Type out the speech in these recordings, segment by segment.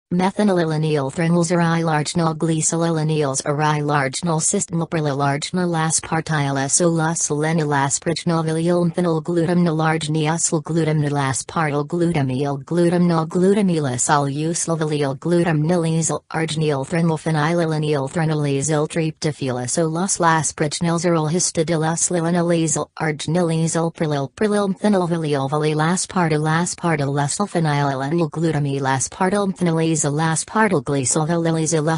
Methanolilanyl threnylzerai largenol glycylilanyls arai largenol systemopryl largenol aspartyl aspartyl glutamnol largeniasyl glutamnol aspartyl glutamyl glutamnol glutamyl uslavalyl glutamnylysyl arginyl threnylphenylilanyl threnylysyl tryptophylasolos lasprichnylzerol histidylslilanylysyl arginylysyl prylyl phenylvalyl aspartyl aspartyl glutamyl aspartyl aspartyl glycylvalylysyl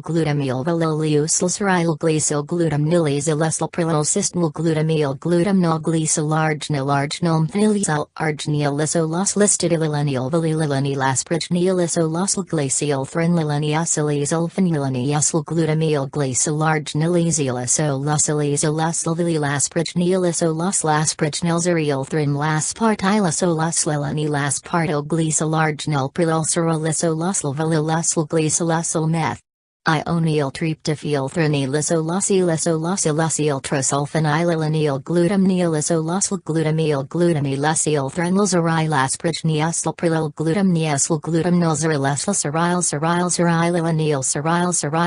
glutamyl valylyusyl glycyl prylyl glutamyl glutamnol glycylarginol arginol arginylysolos listidylanyl valylanyl aspargynylysolos glacial threnylanyl phenylanyl glutamyl glycylarginylysyl aspargynylysolos laspargynylzeryl threnlaspartylysolos lilanyl aspartyl glycylarginol prylyl valylysyl meth. Ionyl tryptophyl threnylysolysyl trosulphenylanyl glutamyl threnylzeryl aspargynylysyl glutamnyl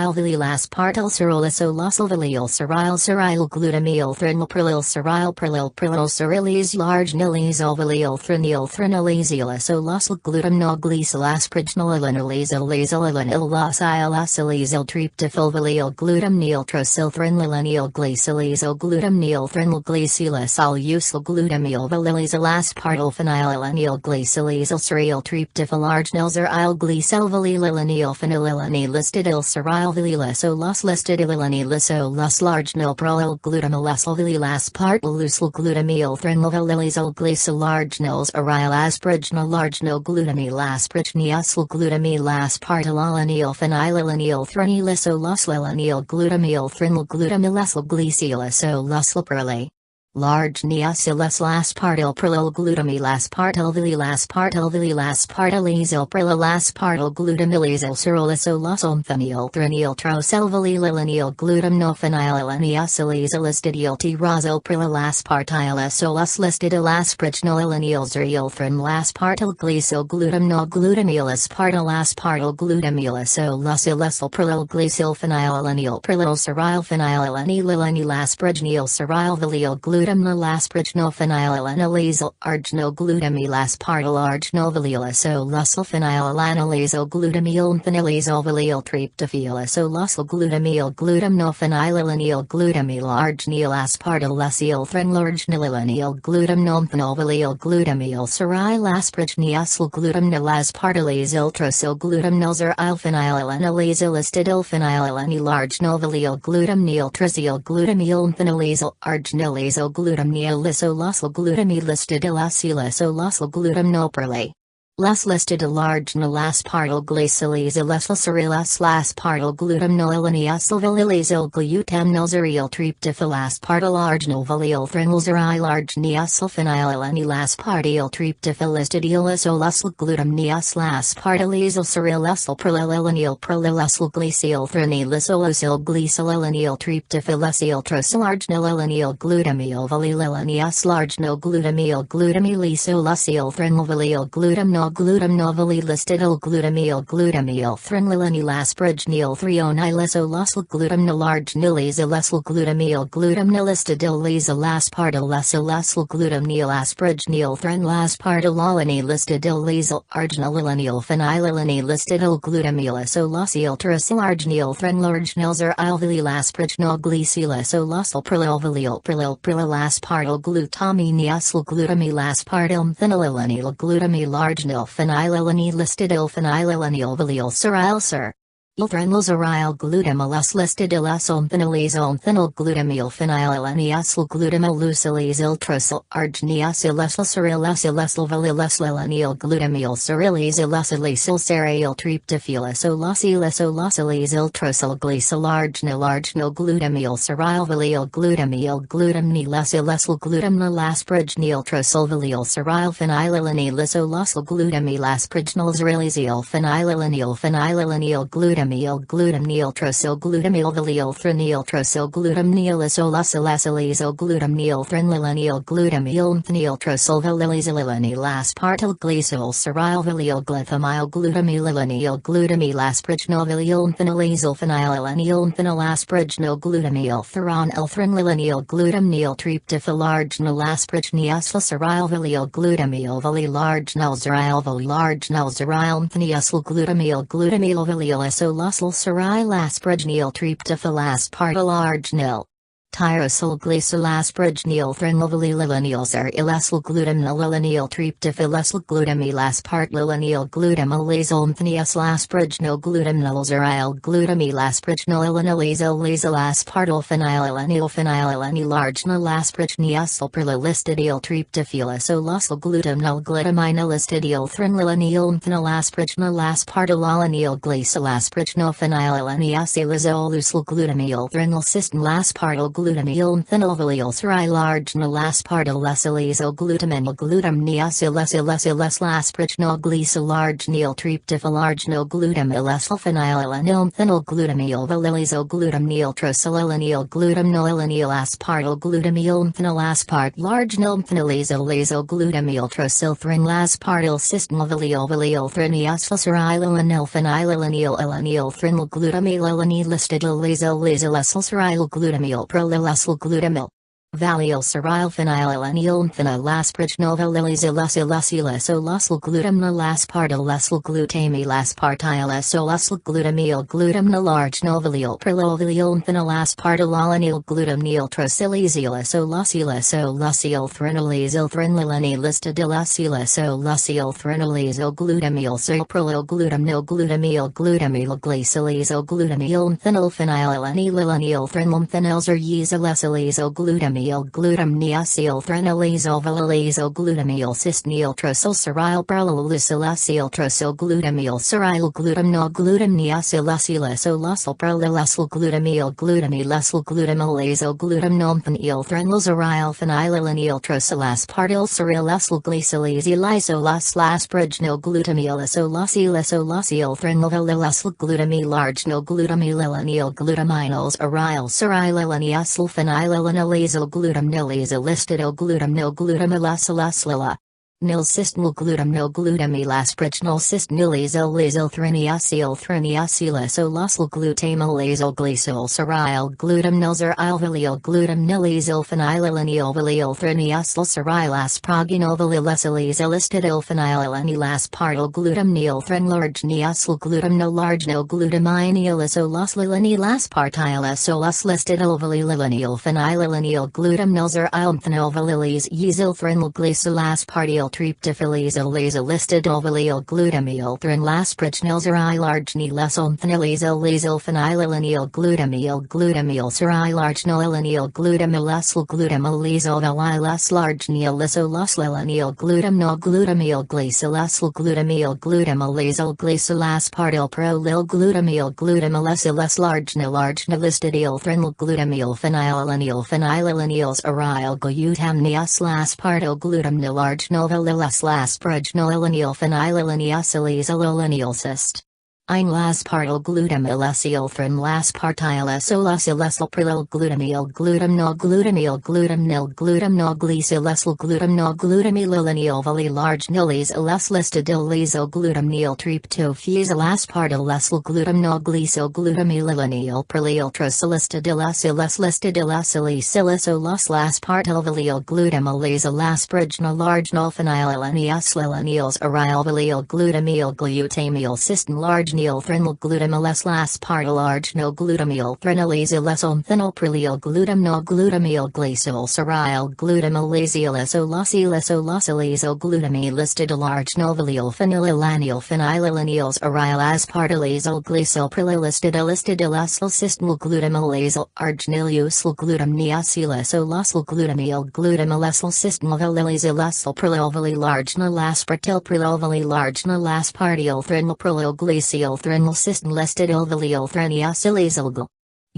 valyl aspartyl glutamyl threnylprylyl arginylysyl glutamnol glycyl aspargynylyl tryptophyl glutamyl trosilthrenylanyl glutamyl glutamyl aspartyl phenylanyl tryptophyl arginylzeryl phenylanyl listidylsolos larginal prylyl glutamyl aspartyl glutamyl arginyls aspargynyl glutamyl aspartyl phenylyl glutamyl large neosylis aspartyl glutamyl aspartyl glutamylysyl troselvalylanyl glutamnophenyl listidyl listidyl aspargynyl laspartyl glutamyl aspartyl glutamyl phenylanyl aspargynyl glutamyl aspargynophenylyl glutamyl aspartyl arginyl glutamyl tryptophylasolos glutamyl arginyl aspartyl threnlarginyl glutamyl aspargynyl glutamyl arginyl glutamyl glutamyl less listed a large aspartyl aspartyl glutamyl tryptophyl aspartyl arginyl threnylzeryl aspartyl tryptophyl aspartyl glacial tryptophyl trosillarginyl glutamyl glutamyl threnylanyl aspargynyl aspartyl phenylanyl Threnylzeryl glutamyl glutamyl phenylanyl glutamyl trosil arginyl glutamyl ceryl tryptophylasolyl trosil glycylarginyl glutamyl glutamyl aspargynyl trosilvalyl phenylanyl aspargynyl phenylanyl glutamyl glutam neiltrosyl glutamyl valylthrenyl trosyl glutam neilisolusylacelyl glutam neilthrenylanyl glutam neiltrosyl valylizylilanyl aspartyl glycol ceryl valyl glythamyl glutamyl glutamyl valylphenylyl phenylyl asparagnyl glutamyl theron elthrenylanyl glutam neiltryptophylargnyl asparagnyl ceryl valyl glutamyl valylargnyl zeryl valylargnyl zeryl phenylyl glutamyl valylysolusal ceryl asparagnyl tryptophyl aspartylargnyl tyrosyl glycol asparagnyl threnylvalylilanyl zerylysyl glutamyl tryptophylysyl glutamyl aspartylyl glutamyl phenylyl asparagnyl glutamyl zeryl glutamyl asparagnyl aspartyl phenylyl asparagnyl perlylistidyl tryptophylyl glutamyl glutaminylistidyl threnylanyl asparagnyl aspartylyl glycol asparagnyl phenylyl glutamyl threnylcystin aspartyl glutamyl phenylvalyl cerylargnyl aspartyl glutamyl glutam asparagnyl glycolargnyl tryptophylargnyl glutamyl phenylyl glutamyl valylyl glutam neiltrosylyl glutam aspartyl glutamyl aspartylargnyl phenylyl glutamyl trosylthrenyl aspartyl cystine valyl ceryl phenylyl glutamyl listidyl ceryl glutamyl prolylysyl glutamyl valyl ceryl phenylyl asparagnyl valylyl glutamyl aspartyl glutamyl aspartyl glutamyl argnyl valyl aspartyl glutamyl trosylyl threnylyl glutamyl glutamyl glycolyl glutamyl phenylyl glutamyl glutam neacyl glutamyl cystinyl trosyl ceryl prolylysyl trosyl glutamyl ceryl glutam neacyl glutamyl glutam phenyl trosyl aspartyl cerylyl asparagnyl glutamyl glutamyl glutamyl ceryl phenylyl glutam glutamyl nil cystine glutamyl asparagnyl cystine glutamyl glycol ceryl glutam zeryl glutam valyl ceryl asparagnyl phenylyl aspartyl glutam glutamyl aspartyl glutam zeryl glycol aspartyl tryptophylyl glutamyl asparagnyl zeryl glutamyl ceryl glutamyl glycol aspartyl prolyl glutamyl glutamyl phenylyl aspartyl glutamyl asparagnyl phenylyl cyst ein aspartyl glutamyl aspartyl glutamyl glutamyl listidyl glutamyl tryptophylyl aspartyl glutamyl trosylistidyl aspartyl glutamyl asparagnyl phenylyl glutamyl cystine glutamyl aspartyl glutamyl glycol ceryl glutamyl listidyl phenylyl aspartyl glycol cystine glutamyl cystine aspartyl glycol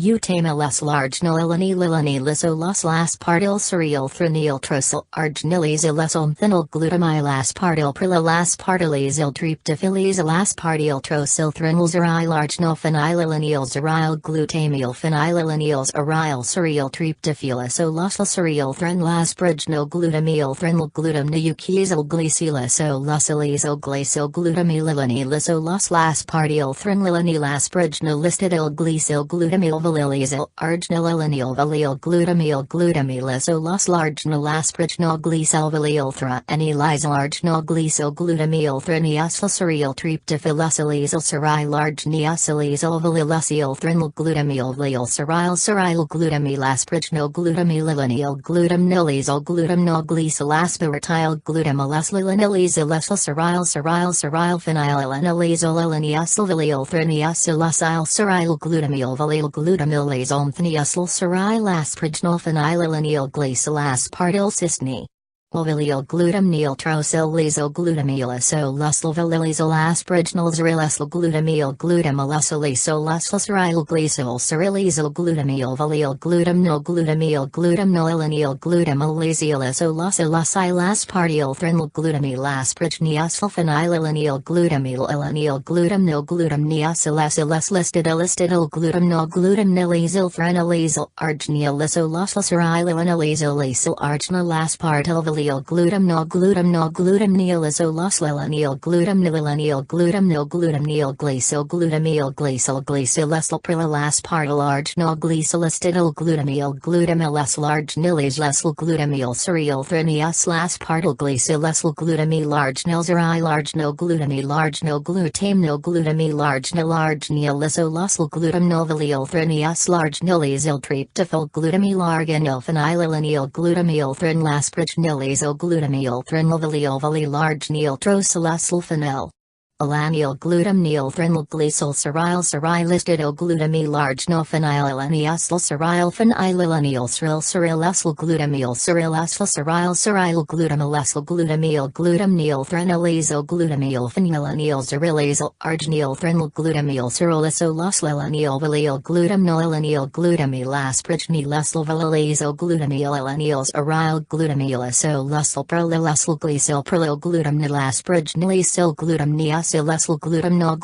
Utamelas large nolilani lilani lisolas las partil cereal threnil trosil arginilis ilesomthinil glutamilas partil prilalas partilis iltriptophilis las partil trosil threnil zerai large no phenylalanil zeryl glutamil phenylalanils aryl cereal triptophilis olasla cereal threnlas brigno glutamil threnil glutam neukizil glycilis olasilis oglycil glutamililani lisolas las partil threnlilani las brigno listidil glycil glutamil valilizil arginililanil valil glutamil glutamilis olas larginal asprigno glycil valil thra anilizil arginal glycil glutamil threniasl cereal triptophilasilizil serai large neasilizil valilasil threnil glutamil valil seryl glutamil asprigno glutamililanil glutamnilizil glutamno glycil aspiratil glutamilaslilanilizil esl seryl phenylalanilizil ilaniasil valil threniasilasil seryl glutamil valil glutamilase omthniasil seryl asprignol phenylalanil glycil aspartyl cystine. Valil glutamil trosil lisil glutamilisol lusil valilizil asprignol zerilesl glutamil glutamilisol lusil seryl glycil serilizil glutamil valil glutamnil glutamnil glutamilizil lusil aspartyl threnil glutamil asprigniasil phenylalanil glutamil ilanil glutamnil listidil glutamnil glutamnilizil threnilizil arginiliso lusil seryl lisil arginal aspartyl valil glutamnil isolaslalanil glutamnil glycil esl prilalas partil arginal glycilistidil glutamil arginilis lesl glutamil cereal threnias las partil glycil esl glutamil arginil zeryl arginil glutamil arginil isolasl glutamnil valil threnias larginilis iltriptofil glutamil arginil phenylalanil glutamil threnlas prignilis glutamil threnilvalil valil larginil trosilasl phenyl. Alanil glutamnil threnil glycil seryl glutamil larginil phenylalanil seryl esl glutamil seryl glutamnil threnilizil glutamil phenylalanil zerilizil arginil threnil glutamil serylisolaslanil valil glutamnilanil glutamil asprignilesl valilizil glutamil aryl glutamilisol prolilesl glycil prolil glutamnil asprignilisil glutamnias ilesl glutamnil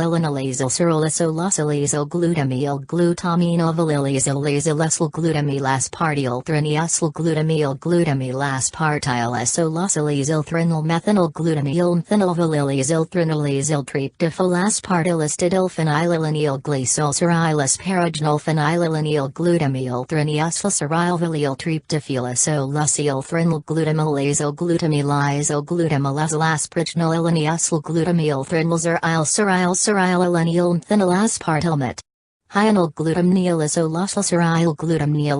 ilanilizil serylisolosalizil glutamil glutamino valilizil esl glutamil aspartyl threniasl glutamil aspartyl isolosalizil threnil methanol glutamil phenyl valilizil threnilizil triptofil aspartylistidil phenylalanil glycol seryl asparaginal phenylalanil glutamil threniasl seryl valil triptofil isolasil threnil glutamilazil glutamilazil asprignol ilaniasl glutamil threnil seryl alanil phenyl aspartylmet. Hyanol glutamnil seryl glutamnil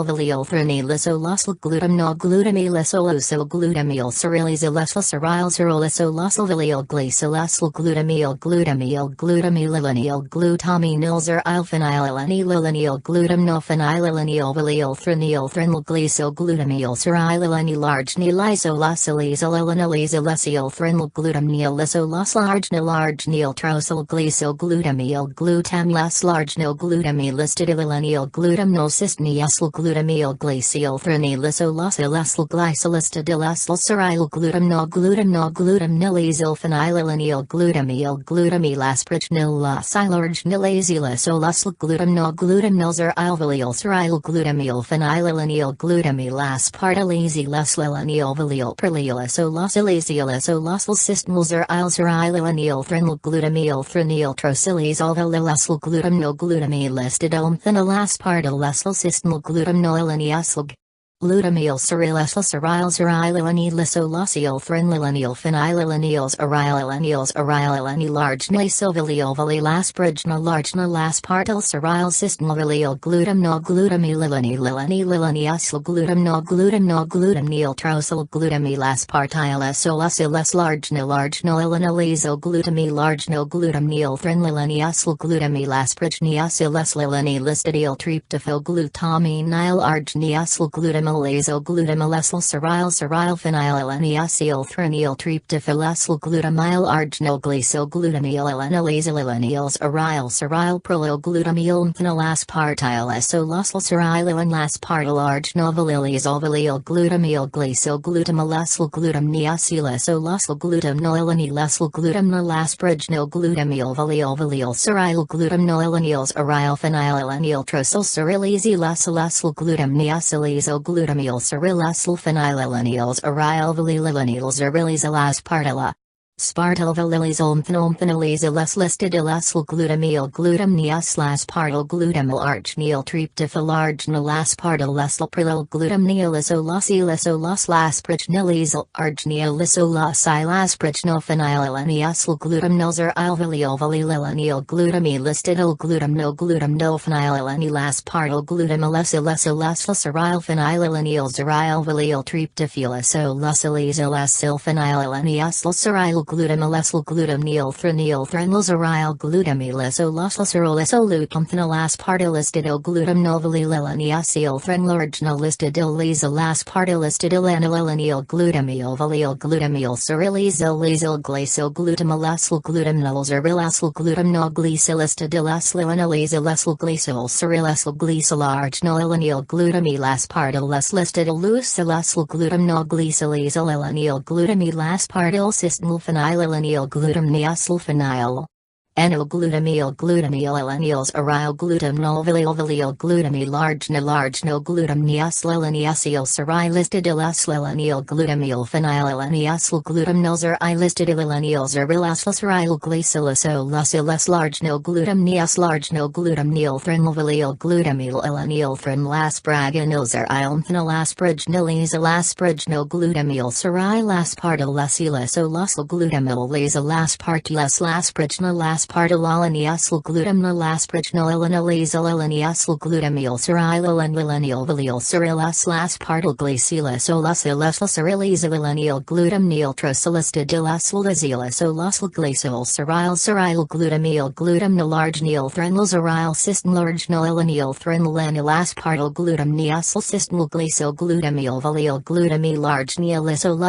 valil threnil glutamil glutamil seryl valil glycil glutamililanil glutaminil zeryl phenylalanil valil threnil glycil glutamil seryl arginil threnil glutamnil arginil trosil glycil glutamil larginil glutamilistidil glutamnil cystiniesl glutamil glycil threnilisolosal glycilistidil seryl glutamnilizil phenylalanil glutamil asprignil arginilazil glutamnil zeryl valil seryl glutamil phenylalanil glutamil aspartylizil valil perlil cystinil seryl threnil threnil trosilizil valil glutamnil phenyl aspartyl cystinil glutamnil glutamil seryl threnlilanil phenylalanils arylalanil larginil valil asparginal larginal aspartyl seryl cystinil valil glutamnil glutamnil trosil glutamil aspartyl larginal ilanilizil glutamnil threnlilanil asprigniasil lilanilistidil triptofil glutaminil arginiasil lazo glutamolesyl seryl phenylacetyl threnyl tryptophylesyl glutamyl arginyl glycyl glutamyl alanylazyl aryl seryl prolyl glutamyl phenylaspartyl esolasyl seryl laspartyl arginyl valylyl glutamyl glycyl glutamolesyl glutam neacyl esolasyl glutam noylanylesyl glutam nolaspargynyl glutamyl valyl seryl glutam noylanyls aryl phenylalanyl trosyl serylyzyl glutam neacylyl glutamyl serylyl phenylalanyls aryl valylyl serylyzyl aspartyla. Spartyl valylyl phenylphenylyzyl listed ilesyl glutamyl glutam neaslaspartyl glutamyl arginyl tryptophyl arginyl aspartyl lesyl prylyl glutam nealysolyl laspragnylyl arginyl lysolyl aspragnyl phenylalanyasyl glutam nilzeryl valylyl glutamy listidyl glutam no phenylalanyl aspartyl glutam alysyl seryl phenylalanyl zeryl valyl tryptophylesolysyl phenylalanysyl seryl glutam glutam threnyl glutamyl aspartylistidyl glutam novalylyl threnylarginal listidyl aspartylistidyl anylyl glutamyl glutamyl serylyl glycyl glutam glutam glutam no glycylistidyl glycyl serylyl arginyl glutamyl aspartyl listidyl glutam no glutamyl aspartyl cystenyl phenylalanyl glutam neacyl phenyl. N-glutamyl alanyls aryl glutam valyl glutamyl arginyl glutam neacyl serylistidyl glutamyl phenylalanyl glutam nilzerylistidyl seryl glycyl arginyl glutam neacyl threnyl glutamyl threnylaspargynyl zeryl phenylaspargynyl glutamyl seryl aspartyl glutamyl aspartyl aspartyl glutam nolaspargynyl glutamyl seryl seryl glycyl glutam seryl glutam nolarginyl threnyl threnyl aspartyl glutam glycyl glutamyl arginyl glutam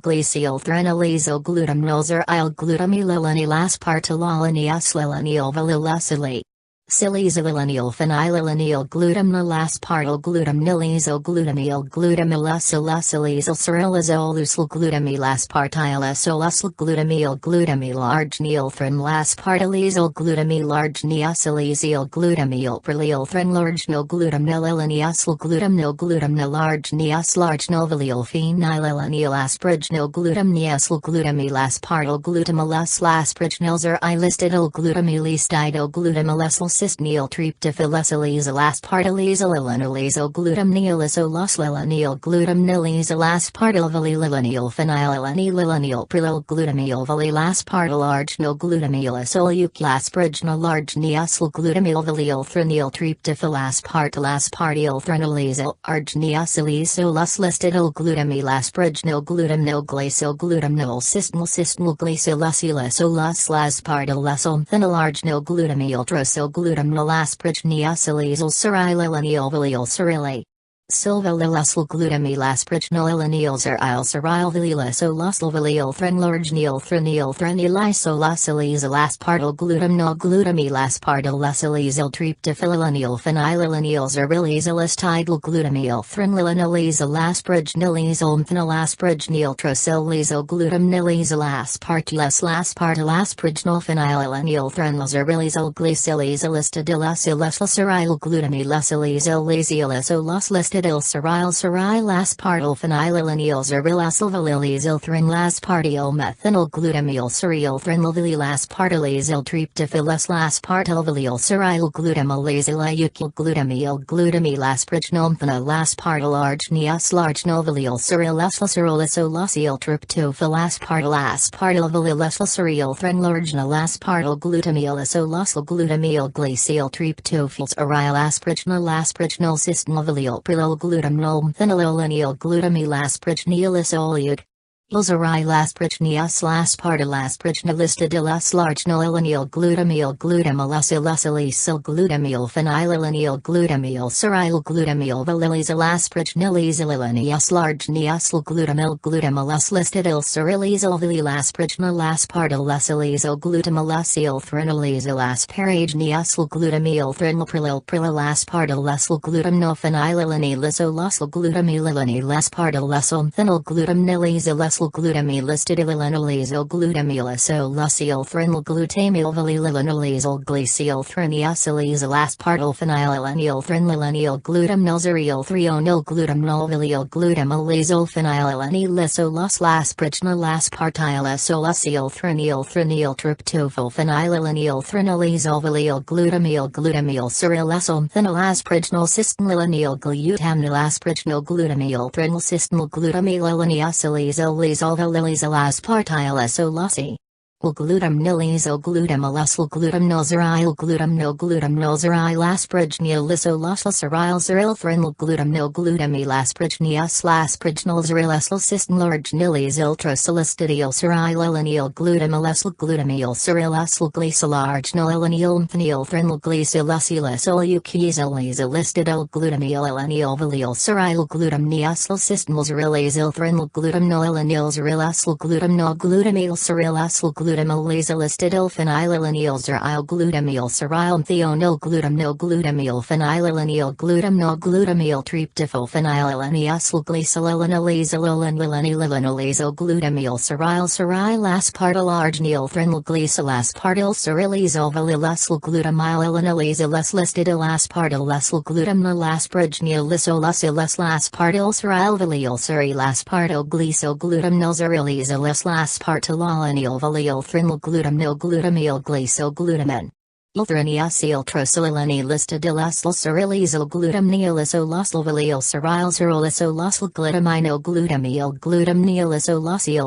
glycyl glutam glutamyl aspartyl valylyl Silyzylanyl phenylalanyl glutam aspartyl glutam glutamyl serylyl glutamyl aspartyl glutamyl arginyl threnylaspartyl glutamyl arginyl glutamyl prylyl threnylarginyl glutam glutam arginyl valyl phenylalanyl aspargynyl glutamyl aspartyl glutamyl zerylistidyl glutam cystenyl tryptophylesolysyl aspartylyl glutam glutam aspartyl valylyl phenylalanyl prylyl glutamyl valylaspartyl arginyl glutamyl aspargynyl glutamyl threnyl tryptophylaspartyl threnylysyl arginyl glutamyl aspargynyl glutam glycyl cystenyl glycyl aspartyl phenylarginyl glutamyl glutam nolaspargynyl serylalanyl seryly. Silvalylyl glutamyl aspargynyl seryl valylyl threnylarginyl aspartyl glutam no glutamyl aspartyl tryptophylenyl phenylalanyl serylyl glutamyl threnylalanyl aspargynyl phenylaspargynyl glutam aspartyl aspargynyl phenylalanyl threnyl glycylistyl seryl glutamyl listed seryl aspartyl phenylalanyl valylyl threnylaspartyl methynyl glutamyl seryl aspartyl tryptophylesyl valyl glutamyl glutamyl phenylaspartyl arginyl valyl tryptophylaspartyl valylyl threnylarginyl glutamyl glycyl tryptophyls aspargynyl cystenyl valyl prylyl glutam phenylalanyl glutamyl aspargynyl Ilzari lasprichnias lasparta lasprichna listidilus largenolilanyl glutamyl glutamalus glutamyl phenylalanyl glutamyl ceryl glutamyl valilis lasprichnilis ililanius largenius glutamyl glutamalus listidil cerylis ilvilasprichna lasparta lesilis glutamalus thrinalilis lasparagenius glutamyl thrinalprilil prilalasparta lesil glutamno phenylilani lisolos glutamylilani lasparta lesomthinal glutamnilis glutamine listed ilanolizal glutamyliso lucial thrinal glutamyl valilanolizal glacial thriniasilizal aspartyl phenylalanyl thrinlalanyl glutamnolzarial threonil glutamnolvilial glutamylazal phenylalanyliso lus lasprichna laspartyliso lucial thrinyl tryptophyl phenylalanyl thrinalizal vilial glutamyl cerylasome phenylasprijnal cystnylanyl glutamnylasprijnal glutamyl thrinal cystnyl glutamylalanyacilizal Lizalvalilis alaspartyliso luci. Glutam niliso glutamalus glutam nilzeryl glutam nil lasprignia liso lusaryl zeryl thrinal glutam nil glutami lasprignius lasprignal zerylesl system large nilis ultrasolistidial seryl ilanil glutamalesl glutamil serylesl glycelarge nilanil mphenil thrinal glycelusilis olukizalis listidil glutamil ilanil valil seryl glutam niusl system zerylis thrinal glutam nilanil zerylesl glutam nil glutamil serylesl glutamylase listidil phenylalanyl zeryl glutamyl seryl thionil glutamyl phenylalanyl glutamyl tryptophyl phenylalanyl glycerylanolase lilanolase glutamyl seryl aspartyl arginil thrinal glycelaspartyl cerylizal valilesl glutamylanolase listidil aspartyl lesl glutamyl asparginil lisolusilis aspartyl seryl valil cerylaspartyl glycoglutamyl zerylizal aspartyl valil thrinal glutamyl glycoglutamine. Ilthriniasil trosililani listidilesl cerylizal glutamnilisol valil seryl cerylisol glutamino glutamnilisol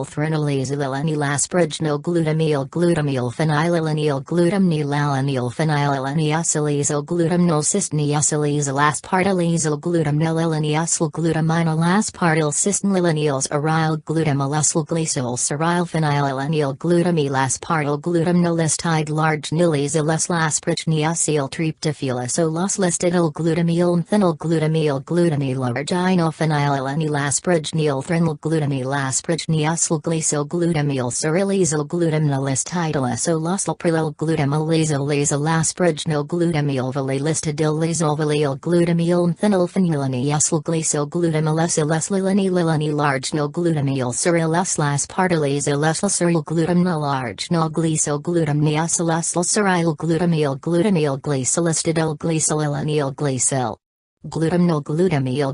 thrinalizilani lasprigno glutamyl phenylalanyl glutamnilalanyl phenylalaniasilizal glutamnol cystniasilizal aspartylisal glutamnililaniasil glutamino laspartyl cystnlilanils aryl glutamalesl glycol seryl phenylalanyl glutamilaspartyl glutamnolistide large nilizilis lasprichniasil tryptophyliso lus listidil glutamyl glutamyl larginal phenylalani lasprignil thrinal glutamylasprichniasil glycoglutamyl cerylizal glutamnolistidiliso lusl prilil glutamylazolase lasprignil glutamyl valilistidil lazolvalil glutamyl phenylphenylaniasil glycoglutamylesileslilani larginal glutamyl ceryles laspartylase lesl glutamyl larginal glycoglutamniasilesl ceryl glutamyl glycelistidil glycelilanyl glycel. Glutamyl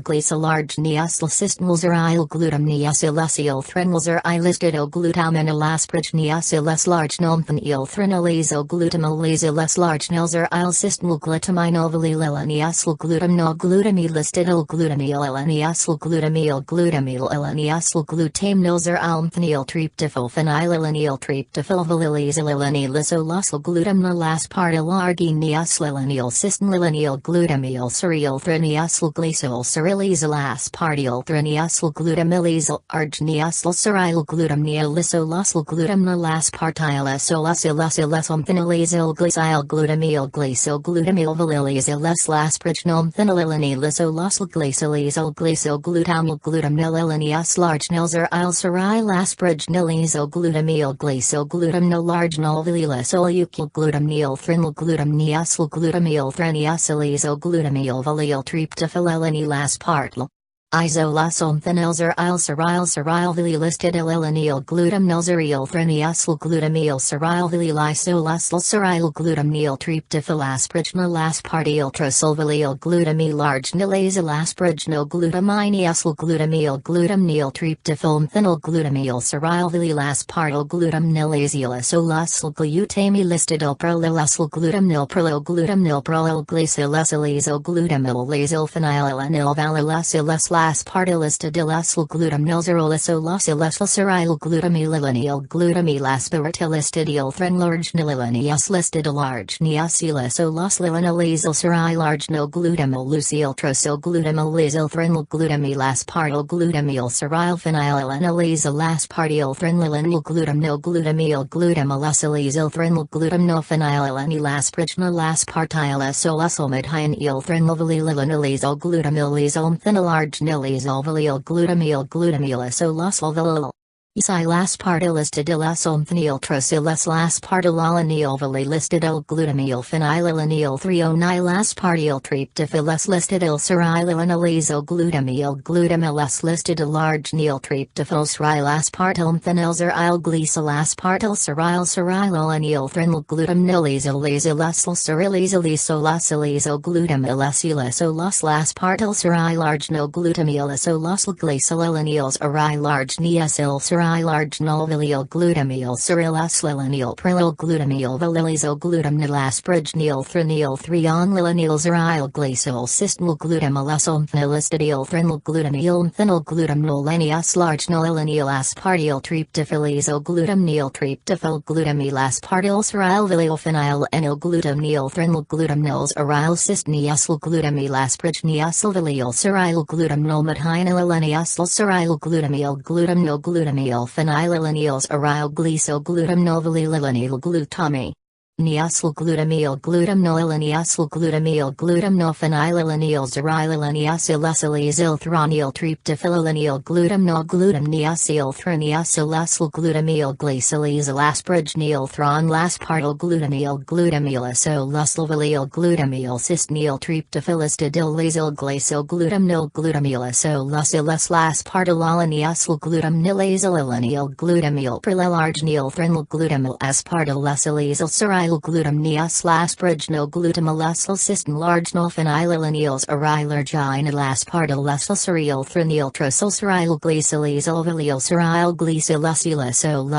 glycelargniusl cystnylzeryl glutamniasilesial threnylzerylistidil glutaminolasprijniasiles largenolmphenyl thrinalizil glutamylasiles largenylzeryl cystnyl glutaminolvalililaniasl glutamyl glutamylistidil glutamylilaniasl glutamylilaniasl glutamnylzerylmphenyl tryptophyl phenylalanyl tryptophyl valilizililanilisol glutamnolaspartylarginiaslilanyl cystnylilanyl glutamyl ceryl thrineasl glycol cerylizal aspartyl thrineasl glutamylizal arginiasl ceryl glutamnilisol glutamnolaspartylisol glycyl glutamyl glycoglutamyl valilizil lasprignomphenylilanilisol glycylizal glycoglutamyl glutamnylilanias largenylzeryl ceryl asprignilizal glutamyl glycoglutamnolarginal valilizol glutamnyl thrinal glutamniasl glutamyl thrineasilizal glutamyl valil tryptophyllelani laspartyl. Isolasomthenylzeryl ceryl valilistidililanyl glutamnylzeryl thrineasl glutamyl ceryl valilisolusl ceryl glutamnyl tryptophyll asprignal aspartyl trosilvalil glutamy largenylazil asprignal glutaminiasl glutamyl tryptophyll phenyl glutamyl ceryl valilaspartyl glutamnylasilisol glutamylistidil prolilasl glutamnyl prolil glycylesylizal glutamyl lazil phenylalanil valilasilis las partylistidil glutamnilzerolisolosylesylceryl glutamilyl glutamilaspiritilisdidyl threnlargnililinius listidilargniacylesoloslilinilyzylcerylargnil glutamylucyltrosyl glutamilyzyl threnl glutamilaspartyl glutamyl ceryl phenylalanilizylaspartyl threnlilinil glutamnil glutamyl glutamilysylyzyl threnl glutamnil phenylalanililaspartylaspartylesolesylmidhyanil threnlvalilinilizyl glutamylyzyl phenylargnilizyl valil glutamyl glutamylisolosolvalil. Silaspartylistidilasomphenial vali glutamial phenylalanil 309 triptyphylus cerylalanilizo glutamial glutamilas listidilargnil triptyphyl cerylaspartyl phenylzeryl glycolaspartyl cerylalanil threnl glutamnilizolazylesl cerylizolisolosilizo glutamilesylesolaspartyl cerylargnil glutamilisolosyl glycolanils arylargniacyl cerylargnil glutamyl cerylaslilanil prylyl glutamyl valilizo glutamnilasprignil threnil 3-on-lilanil zeryl glycol cystnil glutamilesomphenilistidyl threnil glutamyl phenyl glutamnil lenius largnil aspartyl triptyphylizo glutamnil triptyphyl glutamilaspartyl cerylvalil phenyl enil glutamnil threnil glutamnils aryl cystniusyl glutamilasprigniusyl valil ceryl glutamnil medhyanilaniusyl ceryl glutamyl glutamnil glutamyl phenylalanils aryl glycol glutamnil valilanil glutami. Niasyl glutamyl glutamnilaniusyl glutamyl glutamnil phenylalanil zerylalaniusyl thronil triptyphylalanil glutamnil glutamniusyl threniusyl glutamyl glycolysylasprignil thronlaspartyl glutamyl glutamilisol glutamyl cystnil triptyphylistidyllysyl glycol glutamnil glutamilisol glutamnilysyl glutamyl prylargnil threnil glutamyl aspartylysylysyl ceryl glutamniuslasprignil glutamilysyl cystnlargnil phenylalanils arylarginilaspartylysyl ceryl threnil trosyl ceryl glycolysyl valil ceryl glycolysyl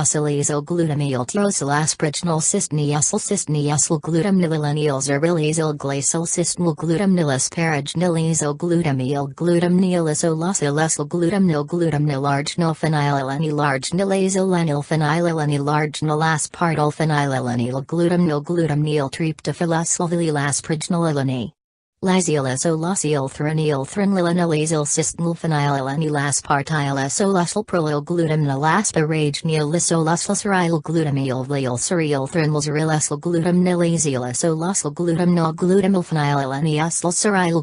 glutamyl trosylasprignil cystniusyl glutamnilylanil zerylysyl glycol cystnil glutamnilisparagnilysyl glutamyl glutamnilisolosyl glutamnilargnil phenylalanilargnilysylanil phenylalanilargnilaspartyl phenylalanil glutamnil triptyphylusyl Lysylisolosyl threnil threnlilanilisyl cystnil phenylalanilaspartylisolosyl prylyl glutamnilasparagnil lisolosyl ceryl glutamyl valil ceryl threnilzerylysyl glutamnilysylisolosyl glutamnil glutamyl phenylalaniusyl ceryl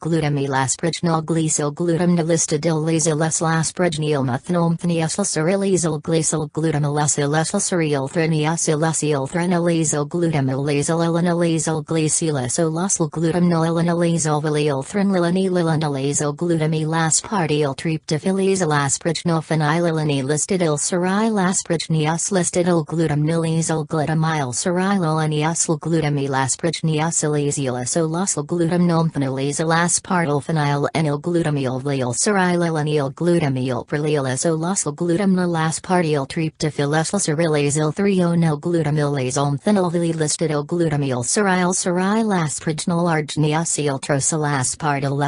glutamilasprignil glycol glutamnilistidylysylislasprignil methanolmpheniusyl cerylysyl glycol glutamilysylysyl ceryl threniosylysyl threnilisyl glutamylysylanilisyl glycolysyl glutamnilanilisyl valil threnlilanililanilisyl glutamilaspartyl triptyphyllysylasprignil phenylalanilistidyl cerylasprignius listidyl glutamnilysyl glutamyl cerylalaniusyl glutamilaspigniusylysylisolosyl glutamnilphenylysylaspartyl phenylenil glutamyl valil cerylalanil glutamyl prylylisolosyl glutamnilaspartyl triptyphylysyl cerylysyl 3-onil glutamylysyl phenylvalilistidyl glutamyl cerylasprignil argniusyl trosylaspartyl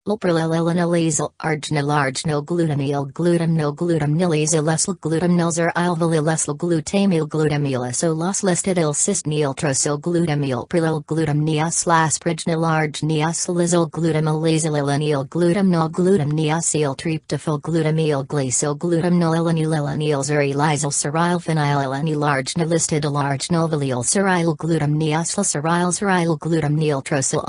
Loprylilanilisyl argnilargnil glutamyl glutamnilysyl glutamnilzeryl valilisyl glutamyl glutamylisolosylistidyl cystnil trosyl glutamyl prylyl glutamniuslaspриgnil argniusyl glutamylysylanil glutamniusyl triptyphyl glutamyl glycol glutamnilanil zerylysyl ceryl phenylalanilargnilistidyl argnil valil ceryl glutamniusyl glutamnil trosyl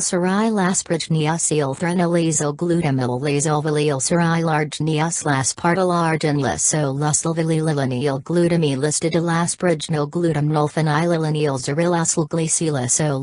cerylasprigniusyl threnilisyl glutamylysyl valil cerylargniuslaspartyl arginilisolosyl valilanil glutamilystidylasprignil glutamnil phenylalanil zerylysyl glycolysyl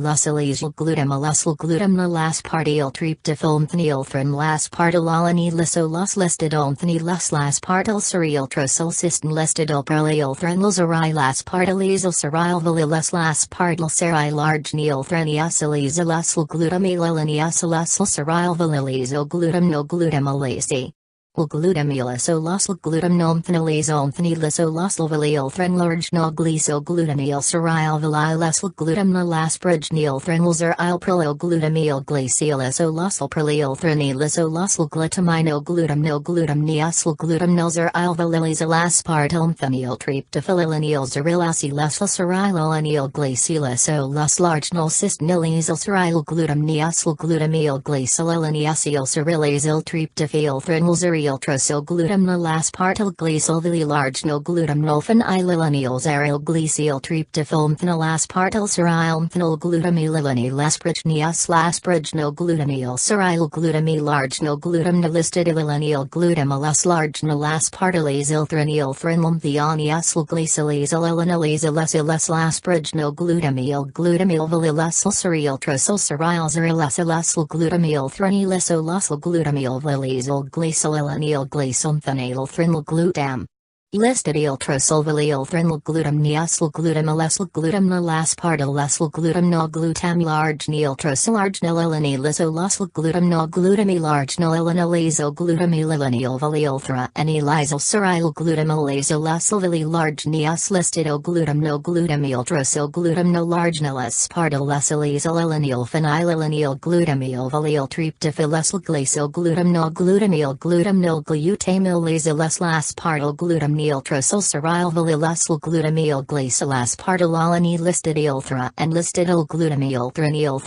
glutamylysyl triptyphylmphenial threnlaspartylalanilisoloslistidylmphenilislaspartyl ceryl trosyl cystnlistidyl prylyl threnilzerylaspartylysyl ceryl valilislaspartyl cerylargnil threniosylysylysyl glutamylylaniosylysyl ceryl valilisyl glutamnil glutamilysi. Glutamylisol glutamnomphanylisomphanylisol largenol glycylglutamyl ceryl valilesol glutamnolaspridgenyl threnylzeryl prologlutamyl glycyllisol prolylthrenyllisol glutamino glutamnyl glutamniosol glutamnylzeryl valilizolaspartilmphanyl tryptophylinyl zerylasilesol ceryloanyl glycyllisol largenol cystnylisol ceryl glutamniosol glutamyl glycyliliniacyl cerylazyl tryptophyl threnylzeryl Trosyl glutamnolaspartyl glycylvili largenol glutamnolphenylilenyl zeryl glycyl tryptophylamphanylaspartyl cerylmphenyl glutamyliliny lasprigneol glutamyl glutamy largenol glutamnolistidililenyl glutamalus largenolaspardylazil threnylmthioniacyl glycylazolilanylizilesilus lasprigneol glutamyl valilesyl ceryl trosyl ceryl zerylesylesyl glutamyl threnylisolasyl glutamyl valizyl glycylilanyl glycylphenyl threnylglutam. Listidyl trosulvilyl threnylglutamniacyl glutamalesl glutamnolaspardylesl glutamnol glutam largenil trosylargenililany lisolasyl glutamnol glutamy largenililanylizyl glutamylilanyl valylthra anylysyl ceryl glutamalazolesylvili largenias listidyl glutamnol glutamyl trosyl glutamnol largenilis pardylesylyzolilanyl phenylilanyl glutamyl valyl tryptophylesyl glycyl glutamnol glutamyl glutamnol glutamyl glutamyl trosyl ceryl valilesyl glutamyl glycylaspartylalany listidylthra and listidyl glutamyl threnyl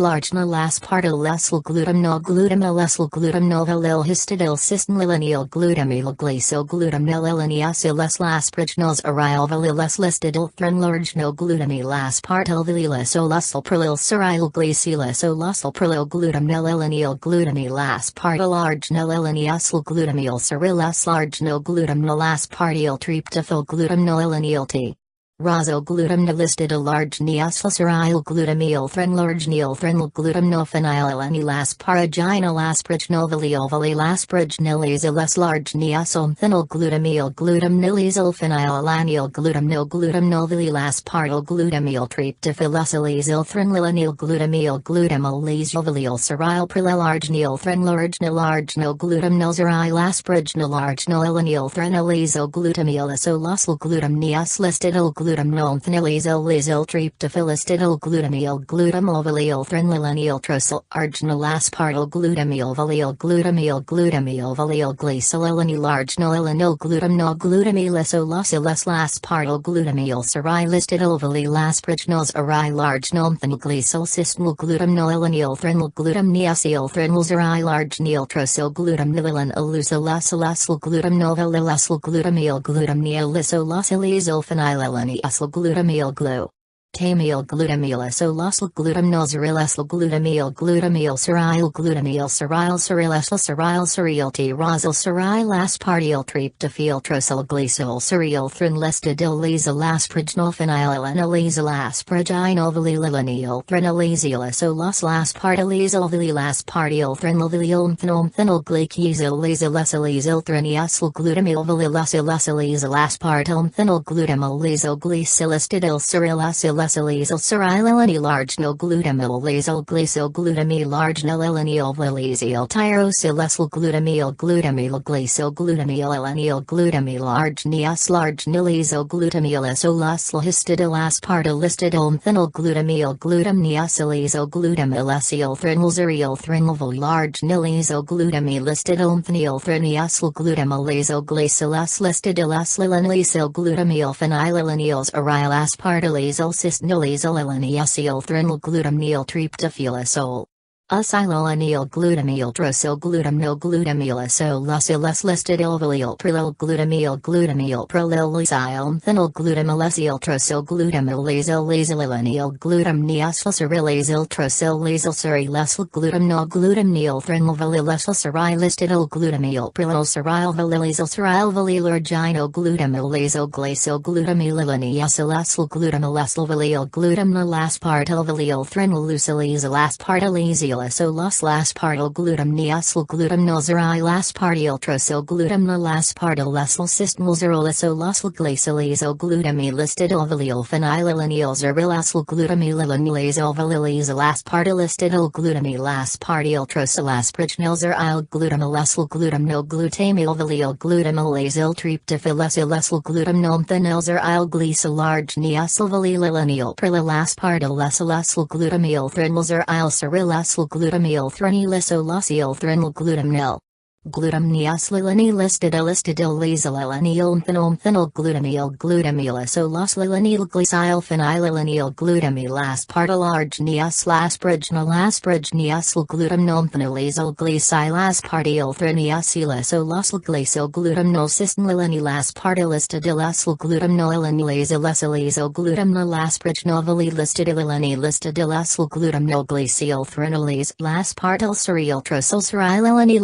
largenolaspardylesl glutamnol glutamylesyl glutamnol valil histidyl cystnylilanyl glutamyl glycyl glutamnylilanyacylus lasprignols aryl valiles listidyl threnlargenol glutamylaspartyl valilesolesyl prolil ceryl glycylisolesyl prolil glutamnylilanyl glutamylaspartylargenolilanyacyl glutamyl ceryles largenol glutamnolaspartyl tryptophyl glutamnolilanyl T. Rozoglutamnolistidal largeniosylceryl glutamyl threnlargenil largenilasprignylilasprignylizyles largeniosomthenol glutamyl glutamnolvililaspartyl glutamyl tryptophylesylyzyl threnylanyl glutamyl ceryl prolilargenil threnlargenil glutamnolzerylasprignylargenilanyl threnylyzyl glutamylisolesyl glutamnios listidal glutamnolphenylyzyl tryptophyllistidal glutamyl threnylanyl trosyl arginolaspartyl glutamyl valil glycylilanyl arginolilanyl glutamnol glutamylisolesylaspartyl glutamyl cerylistidal valilasprignols aryl arginolphenyglycyl cystnyl glutamnolilanyl threnylglutamniacyl threnylzeryl arginil trosyl glutamnolilin alusolesylesyl glutamnolvalilesyl glutamyl glutamniolisolesylyzyl phenylilany glutamyl glu. Tamyl glutamylisolesyl glutamnolzerylesyl glutamyl ceryl ceryl T rosyl cerylaspartyl tryptophyl trosyl glycyl ceryl threnylistidylizolaspridginovalilanyl threnylyzylisolesylaspartylyzyl threnylglycyl threnyasyl glutamyl valilesylesylyzylaspartylmphanyl glutamolyzyl glycylistidil cerylasyl cerylalany largenil glutamylazyl glycyl largenililanyl valizyl tyrosylesyl glutamyl glycyl glutamyl arginias largenilyzyl glutamylisolesyl histidylaspartylistidylmphanyl glutamniacylyzyl glutamylesyl threnylzeryl largenilyzyl glutamylistidylmphanyl threnyasyl glutamolyzyl glycyleslistidyleslilanlysyl glutamyl phenylilanyls arylaspartylyzyl cystnylyzylilanyacil threnylglutamyl tryptophylisol. Acylilanyl glutamyl trosyl glutamyl prolil prolylysylmphanyl glutamylesyl trosyl glutamylyzyl glutamniacyl cerylazyl trosyl cerylesyl glutamnol glutamyl threnylvalilesyl cerylistidal glutamyl prolil ceryl valilarginal glutamylazyl glycyl glutamylilanyacyllesyl glutamylesyl valil glutamnolaspartyl valil threnylusilyzylaspartylyzyl isolos laspartyl glutam neosyl glutam nilzerai laspartyl trosyl glutam laspartyl lesyl systemylzerol isolosyl glacylysyl glutamy listed ovalil phenylalanil zerbilasyl glutamy lilanilazol valilisyl laspartyl listed glutamy laspartyl trosyl asparginil zeryl glutamylesyl glutamyl glutamyl valil glutamylazyl tryptophylesyl glutam nomthanil zeryl glycyl large neosyl valilanil prilalaspartyl lesyl glutamyl threnil zeryl cyrilasyl glutamyl threnilisyl threnil glutamyl glutam neoslilani listed listidil thinol glutamyl glutamyl glycyl phenylalanil glutamy laspartyl large neoslasparginal aspargineosyl glutam nomphanylazyl glycyl aspartyl threniosyl glycyl glutam nol systemylani laspartyl listidil glutam nolilanilazyl glutam nolasparginovali listidil glutam nol glycyl threnolase laspartyl cereal trosyl cerilani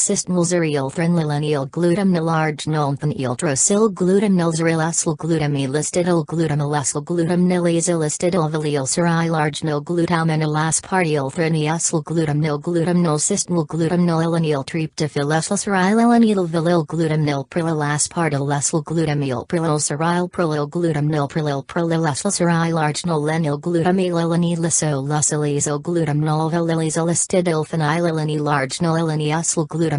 systemylzerial threnlilanil glutam large nomphanyl trosyl glutam nilzerilasyl glutamy listidil glutamylesyl glutam nilazyl listidil valil cerai large no glutaminal aspartyl threniasyl glutam nil systemyl glutam nolilanil tryptophylesyl cerilalanil valil glutam nil prilalaspartyl lesyl glutamyl prilil ceril prilil glutam nil prililesyl cerai large nolenil glutamylilaniliso lusilysyl glutam nol valilisyl listidil phenylalani large nolilaniasyl glutamni.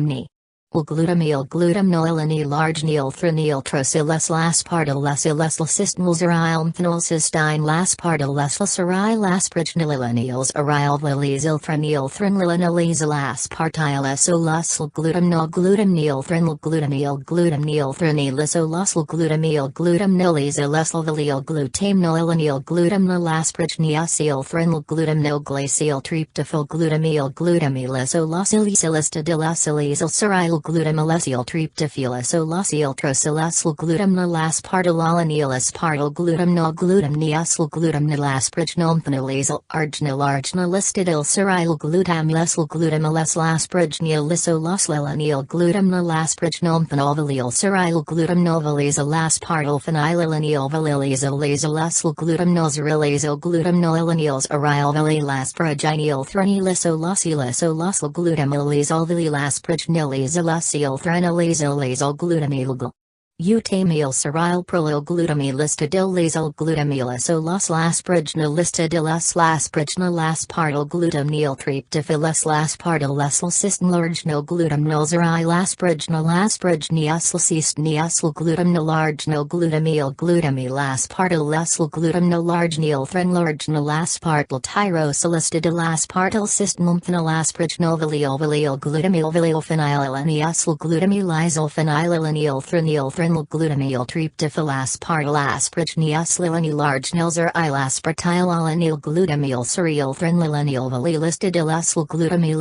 Glutamyl glutam nolilani large neothrenil trosylis laspartyl lesyl systemylzeryl phenolcysteine laspartyl lesyl ceryl asparginililanils aryl valisyl threnil threnlilanilisyl aspartyl lesyl glutam no glutam neothrenil glutam threnilisyl glutam nilisyl lesyl valil glutam nolilanil glutam nolaspargineosyl threnil glutam nilglycyl tryptophyl glutamyl listidil ceryl glutamylesyl tryptophylesyl trosylesyl glutam nolaspartyl aspartyl glutam no glutam neosyl glutam nolasparginomphanylazyl arginil listidil ceryl glutamylesyl glutamylesyl asparginylisolylanil glutam nolasparginomphanovalil ceryl glutam novalisyl aspartyl phenylalanil valilisyl glutam nozerilasyl glutam nolilanils aryl valil asparginyl threnilisolysyl glutamylazyl valil asparginylisyl threnilisyl glutamyl Utamyl ceryl prilil glutamy listidil asparginal listidil aspartyl glutam neal aspartyl lesyl systemlarginal glutam nilzeryl aspargineosyl glutam nilarginal glutamyl aspartyl lesyl glutam nilarginal threnlarginal aspartyl tyrosilistidil aspartyl systemlymphenol asparginovalil glutamyl phenylalaniosyl glutamylysyl phenylalanil threnil glutamyl tryptophyl aspartyl aspargineosyl large nilzeryl aspartyl glutamyl cereal threnlilanil valilistidil glutamyl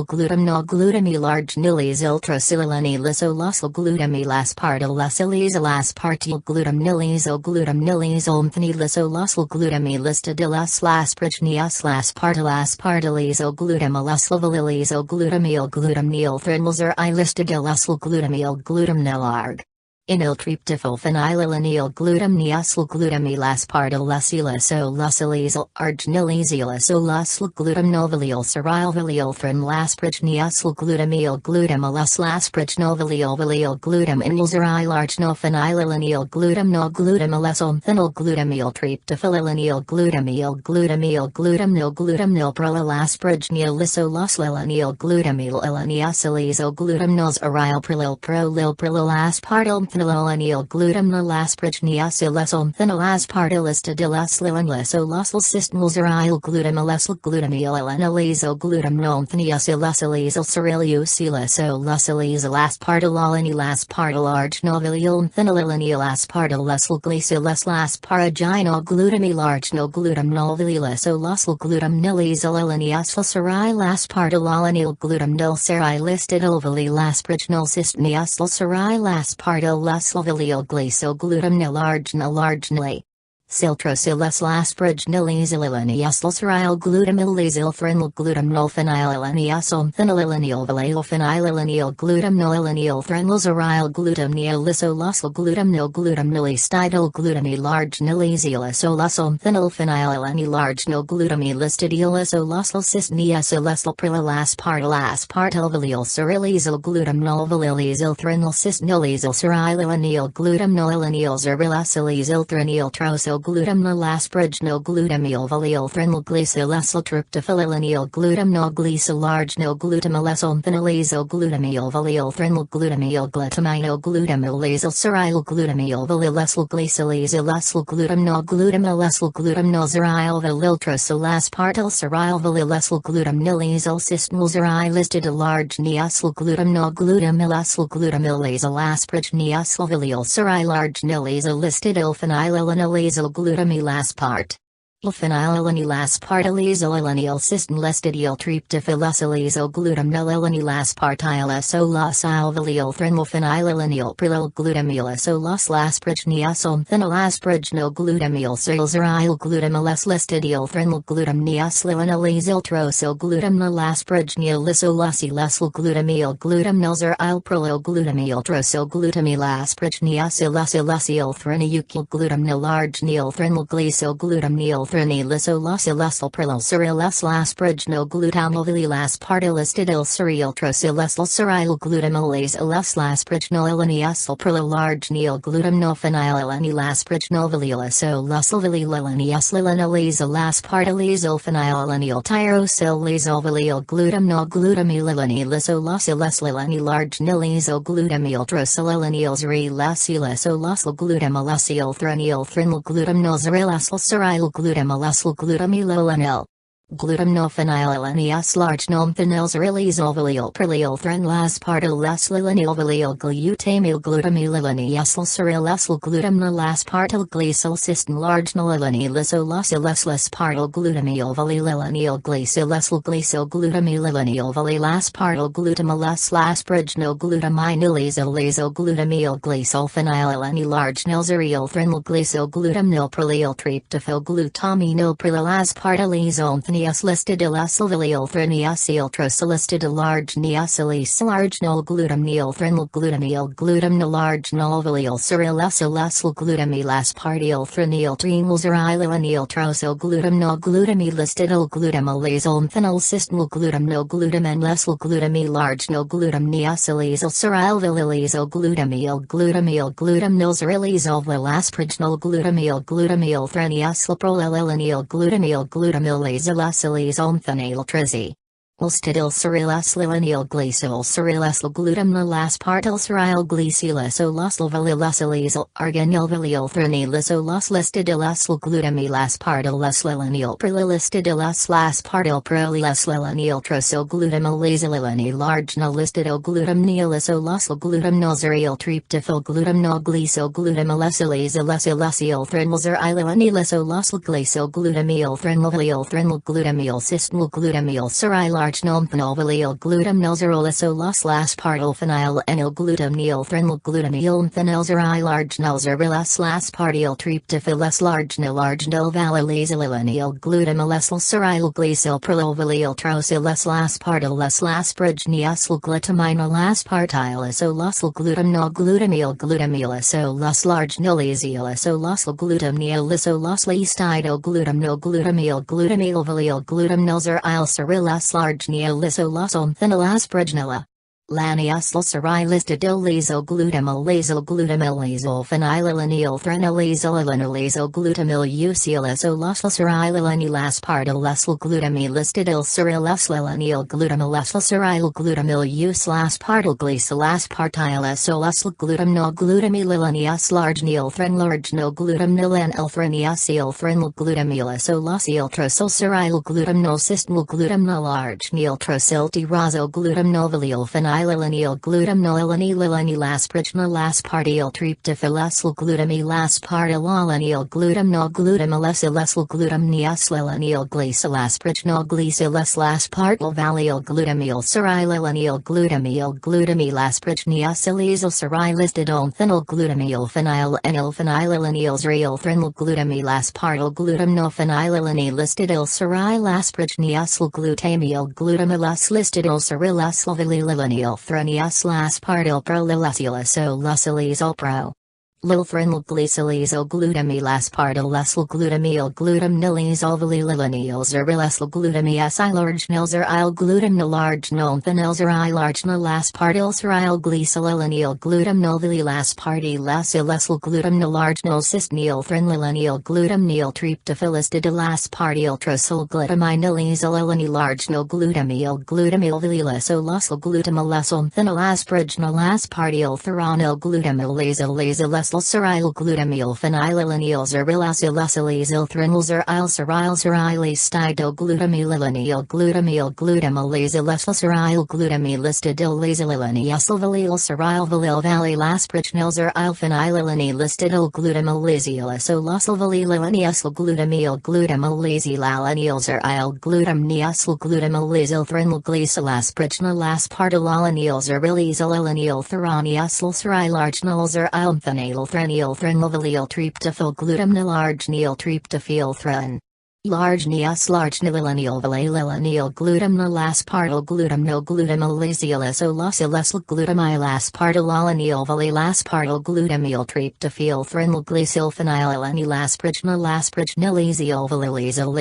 glutam no glutamy large nilisyl trosylisyl glutamy aspartyl aspartyl glutam nilisyl mphanylisyl glutamy listidil aspargineosyl aspartyl glutamyl glutam nil threnilzeryl glutam nilarg. Inyl tryptophyl phenylalanil glutam neosyl glutamyl aspartyl lesyl arginilisyl glutam novalil ceryl valil threnlaspargineosyl glutamyl asparginovalil glutam inylzeryl arginophenylalanil glutam no glutamyl glutamyl tryptophylanil glutam nil prilalasparginylisolylanil glutamyl glutam nils aryl prilil aspartyl phenylalanil glutam nolaspargineosyl phenylaspartyl listidil systemylzeryl glutamyl glutam nomphanyosyl cerylusyl aspartyl arginovalil phenylalanil aspartyl glycyl asparagino glutamy large no glutam novalil glutam nilisyl ceryl aspartyl glutam nil ceryl listidil valil asparginal systemyosyl ceryl aspartyl lesyl valil glycyl glutam nilarginally. Siltrosileslasprignylisyliliniasulcyryl glutamylisylthrinl glutamnolphenylalaniasomthenyliliniol glutamnoliliniol threnylzeryl glutamnilisolasyl glutamnil glutamnilistidal glutamy large nilisylisolasom-phenylphenylilini large nil glutamy listidiolisolasal cisniasilesal prilalaspartalaspartilvalial cyrilysyl glutamnolvalilisyl threnal cisnilysyl cyrililinial glutamnolilinial zerilasylysyl threnil trosyl glutamnolasprijnil glutamyl valil threnal glycylesyl tryptophyllilinial glutamnoglycyl large nil glutamylesomphenolysyl glutamyl valil threnal glutamyl glutamino glutamylysyl cyryl glutamyl valilesyl glycylysylesyl glutamnoglutamylesyl glutamnolzeryl valiltrosylaspartyl cyryl valilesyl glutamnilysyl cystnylzerylistid large niasyl glutamnoglutamylesyl glutamylysyl asprijnysyl valil cyryl large nilysyl listidil phenylalanylysyl glutamylaspart. Phenylalanylaspartylysyl cystnlistidyl tryptophyllosyllysyl glutamnolilanylaspartylosyl valil threnylphenylalanyl prylyl glutamylisolaslasprijnyasomphenolasprijnyl glutamyl cylzeryl glutamyleslistidyl threnyl glutamniaslilanylysyl trosyl glutamnolasprijnylisolasylesyl glutamyl glutamnolzeryl prylyl glutamyl trosyl glutamylasprijnyasilasylesyl threnyucyl glutamnyl large nil threnyl glycyl glutamnyl threnylisolasylesyl prylyl cyrileslasprijnyl glutamylvalilaspartylistidil cyryl trosylesyl cyryl glutamylasyleslasprijnylilasyl prylyl large nil glutamnophenylalanylasprijnyl valilasylesyl valilanyaslilanalisylaspartylysyl phenylalanyl tyrosylysyl valil glutamnoglutamylilanylisolasyleslilany large nilysyl glutamyl trosylilanil zerilasylesylesyl glutamylasyl threnyl threnyl glutamnolzerilasyl cyryl glutamylasyl glutamylolanil. Glutamnophenylalanias large nomphenylzerilysyl valil prylyl threnlaspartylaslilanil valil glutamyl glutamylilaniasyl cyrilesyl glutamnolaspartyl glycyl cystin large nolilanylisolasyleslespartyl glutamyl valililanil glycylesyl glycyl glutamylilanil valilaspartyl glutamyleslasprijnyl glutaminylysyl glutamyl glycyl phenylilany large nilzeryl threnyl glycyl glutamnyl prylyl tryptophyll glutaminil prylaspartylysomphenia listidilasyl valil threnyasyl trosilistid large niasylis large nol glutamnyl threnyl glutamyl glutamnyl large nol valil cyrilesylesyl glutamylaspartyl threnyl trenylzerylilanil trosyl glutamno glutamylistidil glutamylazomphanyl cystnyl glutamno glutaminlesyl glutamy large nil glutamniasylysyl cyryl valilysyl glutamyl glutamnylzerylysyl valasprijnyl glutamyl threnyasyl prolilanil glutamyl glutamylasylisomphanyl Ulstidil cyrilesylilanil glycyl cyrilesyl glutamnolaspartyl cyryl glycylesylesyl valilesylysyl arganyl valil threnylisolaslistidilesyl glutamylaspartylesylilanil prylistidileslaspartyl prylilesylilanil trosyl glutamylasylilanil large nolistidil glutamnylisolesyl glutamnolzeryl tryptophyll glutamnoglycyl glutamylasylysylesylesyl threnylzerylilanilisolesyl glycyl glutamyl threnylvalil threnyl glutamyl cystnyl glutamyl cyryl large nomphenylvalil glutamnolzerylisolaspartyl phenylenil glutamnyl threnyl glutamyl phenylzeryl large nolzerylaspartyl tryptophyllus large nil valilysylilanil glutamylesyl cyryl glycyl prylvalil trosyleslaspardyleslasprijnysyl glutaminolaspardylesolasyl glutamnoglutamyl large nilysylesylesyl glutamnylisolaslistidyl glutamyl glutamyl glutamnolzeryl cyriles large neolisolasomphenolasprejnilla. Laniasyl cyrylistidillysyl glutamylasyl phenylilanil threnylysylilanilisyl glutamylusylesylesyl cyrilanilaspartylesyl glutamylistidil cyrilesylilanil glutamylesyl cyryl glutamylusylaspartyl glycylaspartylesylesyl glutamnoglutamylilanias large nil glutamnylanil threnyasyl threnyl glutamylesylesyl trosyl cyryl glutamnol cystnyl glutamno large nil trosyl tirasyl glutamnovalil phenyl phenylalanine glutaminolylene lylene lasparginol aspartyl tryptophylesyl glutaminyl aspartylalanine glutamyl glutamilysyl glutamniasylalanine glycylasparginol glycylaspartyl valyl glutamyl cyrilalanine glutamyl glutamilasparginiasylysyl cyrylistidol phenyl glutamyl phenylenyl phenylalanine zryl phenyl glutamilaspartyl glutamyl phenylalanine listidol cyrilasparginiasyl glutamyl glutamilas listidol cyrilasyl valylylanyl threniasylaspartyl perlilasylisol pro. Lylphrenyl glycylysyl glutamilaspartyl glutamyl glutamnilysyl valylylanyl zerilysyl glutamiasylarginal zeryl glutaminlarginal phenyl zerylarginal aspartyl ceryl glycylylanyl glutamyl valylaspartylasylysyl glutaminlarginal cystnyl threnylanyl glutamnyl tryptophylistidol aspartyl trosyl glutaminylysyl larginal glutamyl glutamyl valylysyl glutamilysyl phenyl asparginal aspartyl theronyl glutamilysyl ceryl glutamyl phenylalanine zerylasylysylysyl threnyl zeryl cyrylistidol glutamylylanyl glutamyl ceryl glutamylistidol lysylylysyl valyl ceryl valyl valylasparginal zeryl phenylalanine listidol glutamylysyl valylylanyl glutamyl glutamilysylalanyl zeryl glutamniasyl glutamilysyl threnyl glycylasparginal aspartylalanyl zerylysylalanyl theroniasyl cerylarginal zeryl phenyl threnyl valyl tryptophyl glutamylarginal tryptophyl thren. Larginiasylarginylanyl valylylanyl glutamylaspartyl glutamyl glutamilysyl glutamylaspartylalanyl valylaspartyl glutamyl tryptophyl threnyl glycyl phenylalaniylasparginal asparginilysyl valylysyl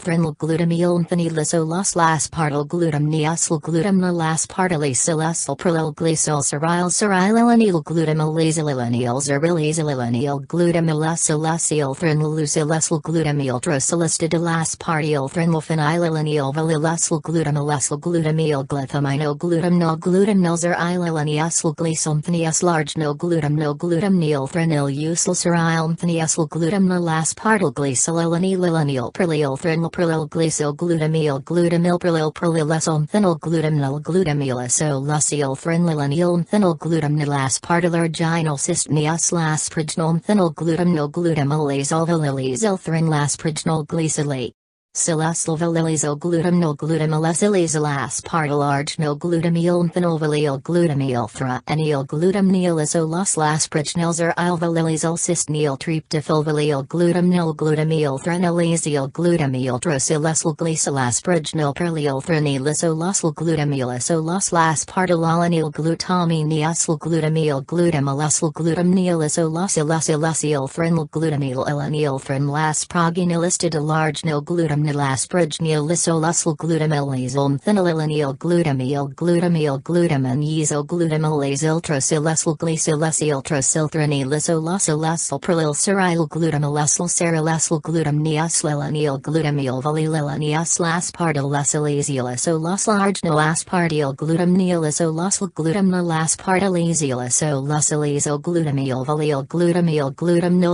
threnyl glutamyl phenylysylaspartyl glutamniasyl glutaminaspartylysyl prolyl glycyl cyrylylanyl glutamilysyl zerylysyl glutamilysyl threnyl glutamyl trosilistidol aspartyl threnyl phenylalaniyl valylysyl glutamyl glutamyl zerylylysyl glycylphenylalarginal glutamyl threnyl usyl cyrylphenylasyl glutamylaspartyl glycylylanyl prolyl glycyl glutamyl prolylysyl phenyl glutamylysyl threnylanyl phenyl glutamylaspartylarginal cystniasylasparginal phenyl glutamilysyl threnlasparginal glycylate. Silysyl valylysyl glutamilysyl aspartylarginal glutamyl phenylvalyl glutamyl threnyl glutamylysyl zeryl valylysyl cystnyl tryptophyl valyl glutamyl threnylysyl glutamyl trosylysyl glycylasparginal perlyl threnylysyl glutamylysyl glutaminiasyl glutamylysyl threnyl glutamyl threnlasparginalistidol larginal glutamylasparginal glutamylysyl phenylalaniyl glutamyl trosylysyl glycylysyl trosylthrenylysyl prolyl ceryl glutamilysyl cerylysyl glutamniasylalaniyl glutamyl larginal aspartyl glutamnialysyl glutamyl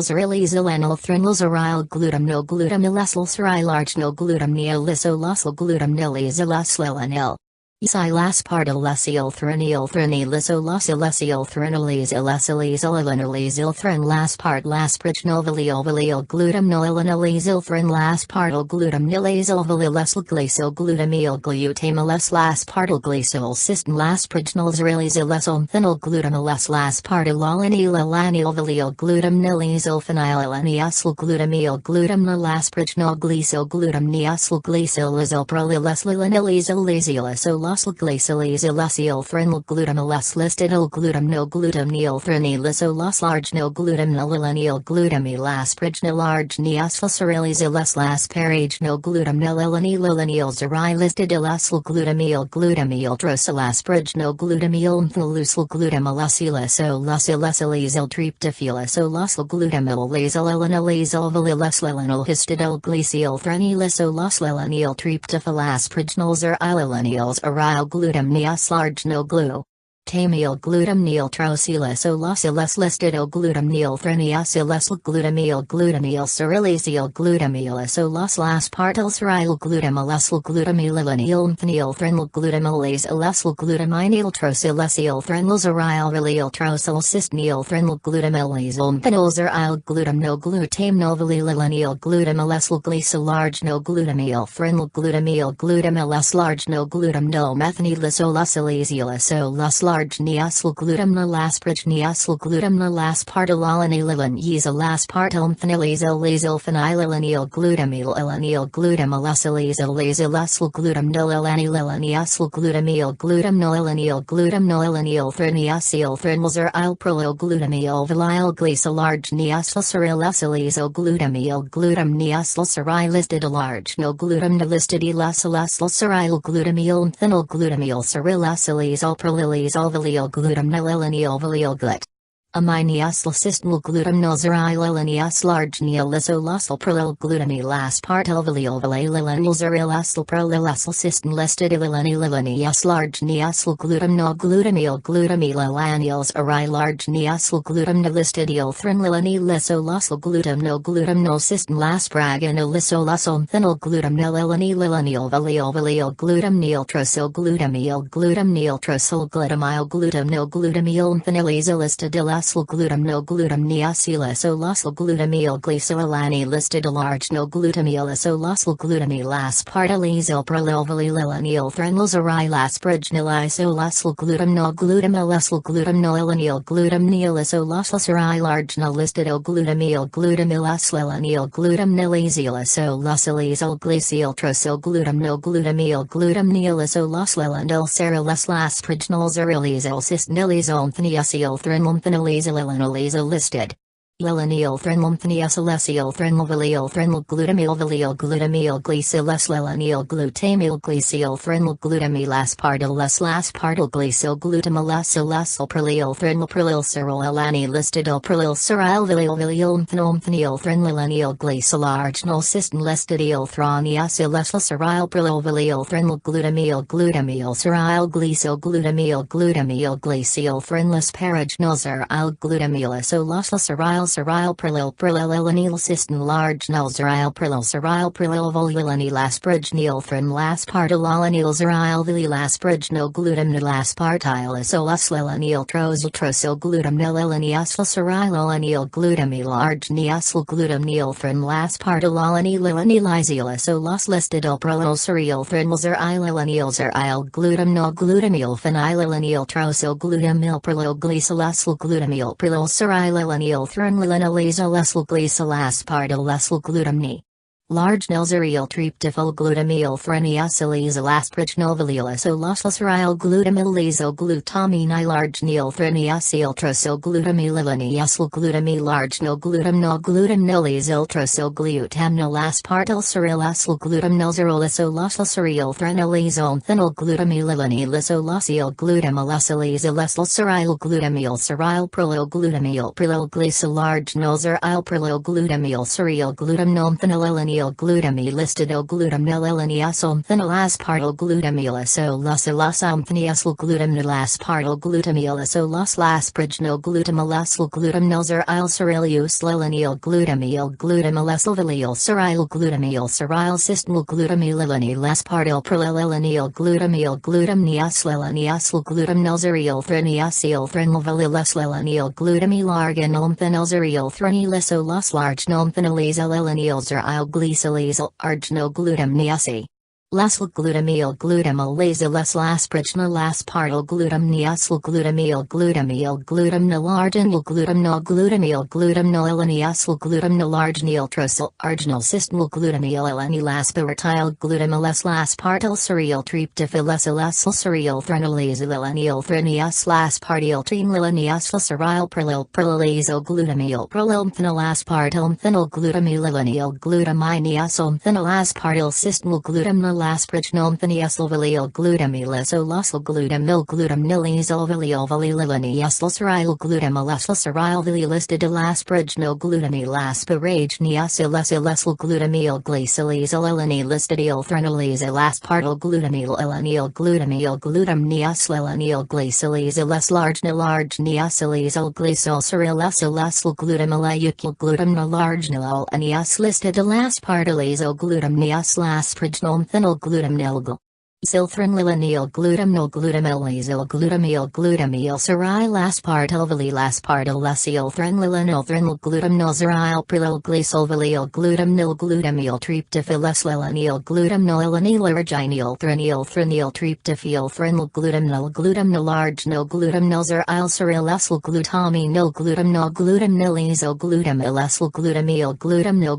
zerylysyl threnyl zeryl glutamyl cerylarginal glutamnialysyl glutamnilysyl Silaspartylysyl threnylysyl threnlaspartyl valyl glutamylysyl threnlaspartyl glutamylysyl valylysyl glutamyl glycyl cystlasparginal zerylysyl phenyl glutamylaspartylalanyl valyl glutamylysyl phenylalaniysyl glutamylasparginal glycyl prolylysyl glycylysyl threnyl glutamylyslistidol glutamyl threnylysyl glutamylasparginilarginiasyl cerylysyl glutamyl zerylistidol glutamyl trosylasparginal glutamyl phenylysyl tryptophylysyl glutamylysyl valylysyl histidol glycyl tryptophylasparginal zeryl aryl glutamniasylarginal glue. Tamil glutam neotrosylacylacylus listidyl glutam neothreneacylacyl glutamyl glutamyl cyrilysyl glutamyl acylos laspartyl cyryl glutamalyl glutamyl phenyl threnyl glutamylase alysyl glutaminyl trosylacyl threnyl zeryl rylyl trosyl cystnyl threnyl glutamylase phenyl zeryl glutamyl glutamyl valylyl glutamalyl glycyl large no glutamyl threnyl glutamyl glutamylus large no glutam no methanylacylacylacylus large neacyl glutam no lasprage neacyl glutam no laspartyl yeazyl laspartyl phenylacyl phenylacyl glutamyl alanyl glutamalyl lacyl glutam no alanyl glutamyl glutam no alanyl threneacyl threnyl zeryl prolyl glutamyl valyl glycyl large neacyl cyrilacyl glutamyl glutam neacyl cyryl listed large no glutam no listed elacylacyl cyryl glutamyl phenyl glutamyl cyrilacyl prolyl valyl glutam no valyl glut. Aminiacyl cystnyl glutam no zeryl large neolysolysyl prolyl glutamyl aspartyl valyl valyl zerylacyl prolylacyl cystn listed large neacyl glutam no glutamyl alanyls large neacyl glutam no listidyl threnlysolysyl glutam no cystn laspraganolysolacyl phenyl glutam no valyl glutam neotrosyl glutam neotrosyl glutamyl glutam no glutamyl phenylacyl glutam no glutam neacylacylacyl glutamyl glycylylani listed large no glutamyl acylacyl glutamyl aspartylyl prolyl valyl threnyl zeryl asparagnylacylacyl glutam no glutam neolysolysyl zeryl large no listed glutamyl glutamyl glutam neolysolysyl glycyl trosyl glutam no glutamyl neolysolysyl cerylis laspragnol zerylysyl cystnylysyl phenylacyl threnyl phenylacyl listed. Lilanyl threnylphenylacyl threnyl glutamyl glycylacyl glutamyl glycyl threnyl glutamyl aspartyl glycyl glutamalyl prolyl cyrilyl listed prolyl cyryl valyl threnyl glycyl arginal cystn listidyl throneacylacyl cyryl prolyl threnyl glutamyl cyryl glycyl threnylus paragnol zeryl glutamyl acylacyl cyryl prolyl alanyl cystn large null zeryl prolyl volylanyl asparagnyl thren laspartyl alanyl zeryl valyl asparagnyl glutam nil aspartyl acylacyl trosyl glutam nil alanyl cyryl alanyl glutamyl large neacyl glutam nil thren laspartyl alanyl listed prolyl ceryl threnal zeryl glutam no glutamyl phenylalanil trosyl glutamyl prolyl glycylacyl glutamyl prolyl ceryl threnal glycyl aspartyl glutamni. Large nilzeryl tryptophyl glutamyl threneacylacyl asparagnyl valylacylacyl glutamyl glutamine large nil threneacyl trosyl glutamyl glutamine large no glutam nil trosyl glutamyl aspartyl cyrilacyl glutam nilzeryl threnalacyl phenyl glutamyl glutamyl cyryl prolyl glycyl large nilzeryl glutam phenylalanil glutamy listed glutam nilalacyl phenyl aspartyl glutamyl phenylacyl glutam aspartyl glutamyl asparagnyl glutam nilzeryl cyrilyl glutamyl cyryl cystnyl glutamyl aspartyl prolyl glutam neacyl glutam nilzeryl threnal valyl glutamyl arginol phenylzeryl threnylysolus large nom phenylacyl glycylacyl arginol glutam neacy. Lacyl glutamyl asparagnyl aspartyl glutam nil arginol glutam nil arginal trosyl arginal cystnyl glutamyl aspartyl aspartyl ceryl tryptophylacylacyl ceryl threnalacyl threneacyl ceryl prolyl phenyl aspartyl phenyl glutamyl glutamine phenyl aspartyl cystnyl glutam lasprignompheniasulvalil glutamilisolasul glutamil glutamnilisulvalil glutamilasul listed elasprignil glutamilaspiragniasilesilesul glutamil glycolisililani listidil threnolisilaspartyl glutamil ilanil glutamniaslilanil glycoliziles large niacilisil glycylcerilesilesul glutamilayukil glutamnalargnilal anias listed elaspartylisil glutamniaslaspregnomthenil glutamnilgal. Silthranlilanil glutamnil glutamilizil glutamil glutamil serile laspartilvalil laspartilesil thranlilanil thranil glutamnil zerile prilil glysolvalil glutamnil glutamil tryptophilislilanil glutamnil ilanil erginil thranil tryptophil thranil glutamnil glutamnil arginil glutamnil zerile serilesil glutaminil glutamnil glutamilisil glutamil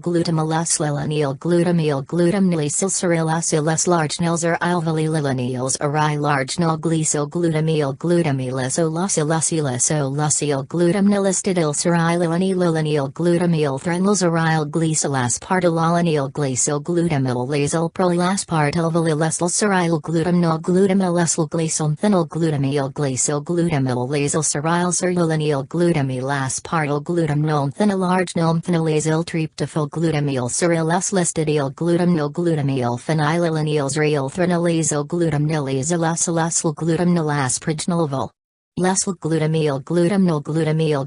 glutamileslilanil glutamnilisil serilesil larginil zerile lilanils ari large no glycol glutamil glutamilisolosilesil glutamnilistidil serililani lilanil glutamil threnils aril glycolaspartilalanil glycol glutamil lasil prolilaspartilvalilesil seril glutamnil glutamilisil glycomthenil glutamil glycol glutamil lasil seril serilanil glutamilaspartil glutamnomthenil argnomthenilisil tryptophil glutamil seriles listidil glutamnil glutamil phenylilanil zreal threnil glutamnilisilesilesil glutamnilasprignilval. Lesil glutamil glutamnil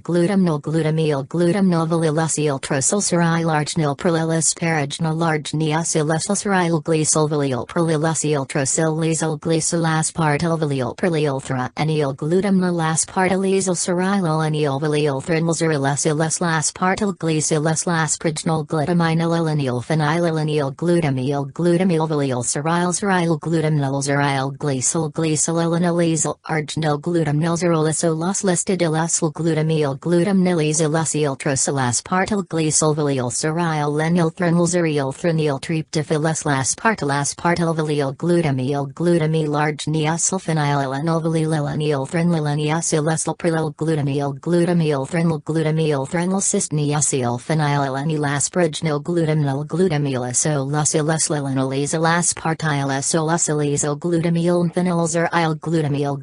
trosil serile arginil prolilis paraginil large niacilisil serile glysolvalil prolilesil trosil lisil glycolaspartilvalil prolilthra anil glutamnilaspartilisil serile anil valil threnilzerilesil laspartil glycolasprignil glutaminil phenylilanil glutamilvalil serile glutamnil zerile glycolisil arginil glutamnil Zerolisolas listidil glutamil glutamnilisil trosilaspartil glysolvalil serile lenil threnilzerial threnil tryptophilislaspartilaspartilvalil glutamil large niacylphenylilanil threnilaniacilesal prilil glutamil threnil cyst niacil phenylilanisprignil glutamnilisil glutamil phenylzeril glutamil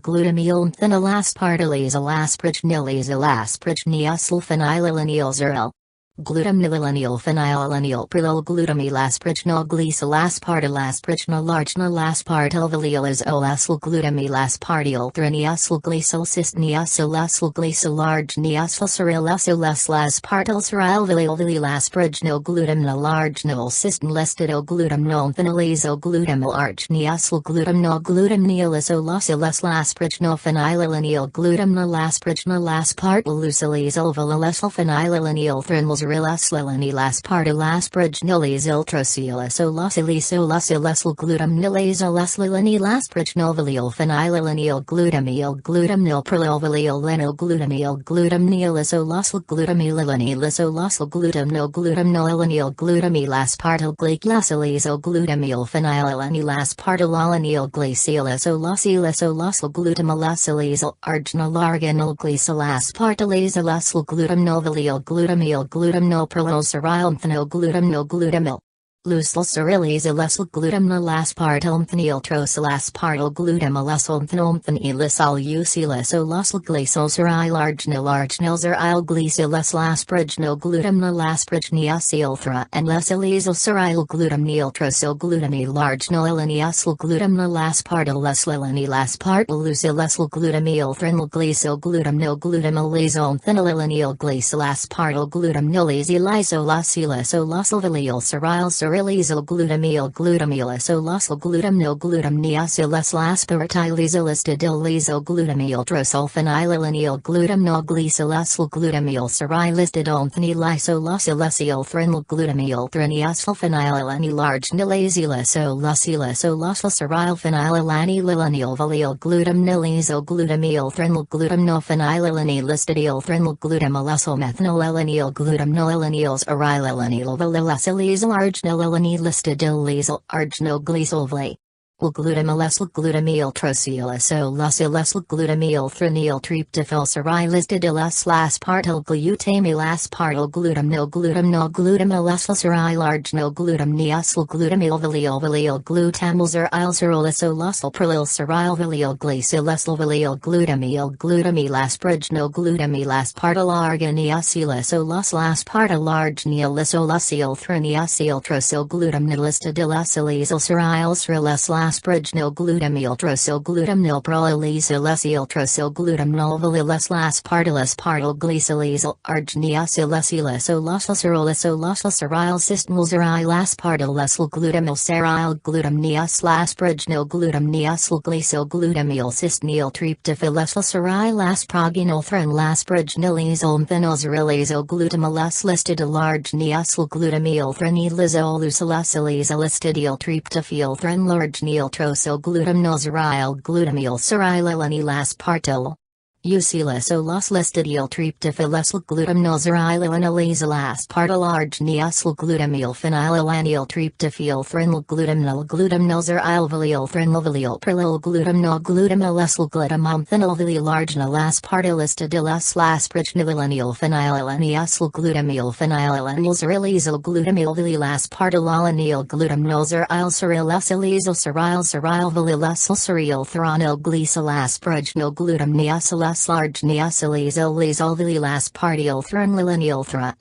phenylaspartilizalaspregnilicil phenylilanil glutamnilanil phenylilanil prilil glutamilasprignal glycolaspartilasprignal largnilaspartilvalilizolesil glutamilaspartil threnniasil glycol cyst niacilesil glycol large niacilcerilesil serilvalilvalilasprignal glutamnil largnil cystin lestidil glutamnol phenylizil glutamil arch niacil glutamnil glutamnilisolasileslasprignal phenylilanil glutamnilasprignal phenylilanil threnmils Laspartilaspartilasprignilizil trosilisolasilisilesil glutamnilizoleslilanil phenylilanil glutamnil prolilvalil lenil glutamnilisolesil glutamililanilisolasil glutamnililanil glutamilaspartil glyclasilisil glutamil phenylilanispartilalanil glycilisolosilisolasil glutamilasilisil arginalarganil glycolaspartilizilesil glutamnovalil glutamnil prolil serilmthenil glutamil Lusil cerilizilesil glutamnilaspartilmthenil trosilaspartil glutamilesilmthenilmthenilisal ucilesolasil glycol seril arginil zeril glycileslasprignil glutamnilasprigniacilthra and lesilizil seril glutamnil trosil glutamil arginililaniasil glutamnilaspartileslilanil lucilesil glutamil threnil glycil glutamnilizomthenililanil glycilaspartil glutamnilizilisolasilesolosilvalil seril Serilizil glutamilisolosal glutamniacileslaspartilizilistidilizil glutamil trosil phenylilanil glutamnil glycilesil glutamil serilistidolmthenilisolosilesil threnil glutamil threnniasil phenylilanil large nilazilesolasil seril phenylilanil lilanil valil glutamnilizil glutamil threnil glutamnil phenylilanil listidil threnil glutamilesil methanylilanil glutamnilanils arililanil valilesilizil arginil Lilani listidil lisil arginil glysolvli. Glutamyl glutamyl trosylacylacylacyl glutamyl threnyl tryptophyl listed last partyl glutamyl aspartyl glutamyl glutamyl glutamyl acylsaryl arginal glutam neacyl glutamyl valyl glutamyl zeryl cerylacylacyl prylyl saryl valyl glycylacyl valyl glutamyl glutamyl asparginal glutamyl aspartyl arganeacylacylacyl aspartyl arginyl lisolacyl threneacyl trosyl glutamyl listidilacylacyl saryl cerylacyl asparginal glutamyl trosyl glutamyl prolylacyl trosyl glutamyl valyl aspartyl aspartyl glycylacyl argineacylacylacylacyl cerylacylacyl saryl cystonyl zeryl aspartyl acyl glutamyl saryl glutam neacyl asparginal glutam neacyl glycyl glutamyl cystonyl tryptophylacyl saryl asparginal threnyl asparginal phenyl zerylacyl glutamyl listidil argineacyl glutamyl threnylacyl listidyl tryptophyl threnyl arginyl trosyl glutamyl zeryl glutamyl cerylylanyl aspartyl Ucylacylus listidyl tryptophylacyl glutamyl zerylylacyl aspartyl argineacyl glutamyl phenylalanyl tryptophyl threnyl glutamyl zeryl valyl threnyl prylyl glutamyl glutamyl glutamam phenyl valyl arginyl aspartyl listidyl asparginylanyl phenylalaneacyl glutamyl phenylanyl zerylacyl glutamyl valyl aspartyl alanyl glutamyl zeryl saryl valyl acyl thronyl glycyl asparginal glutam neacyl large neacylacyl valyl aspartyl threnyl thra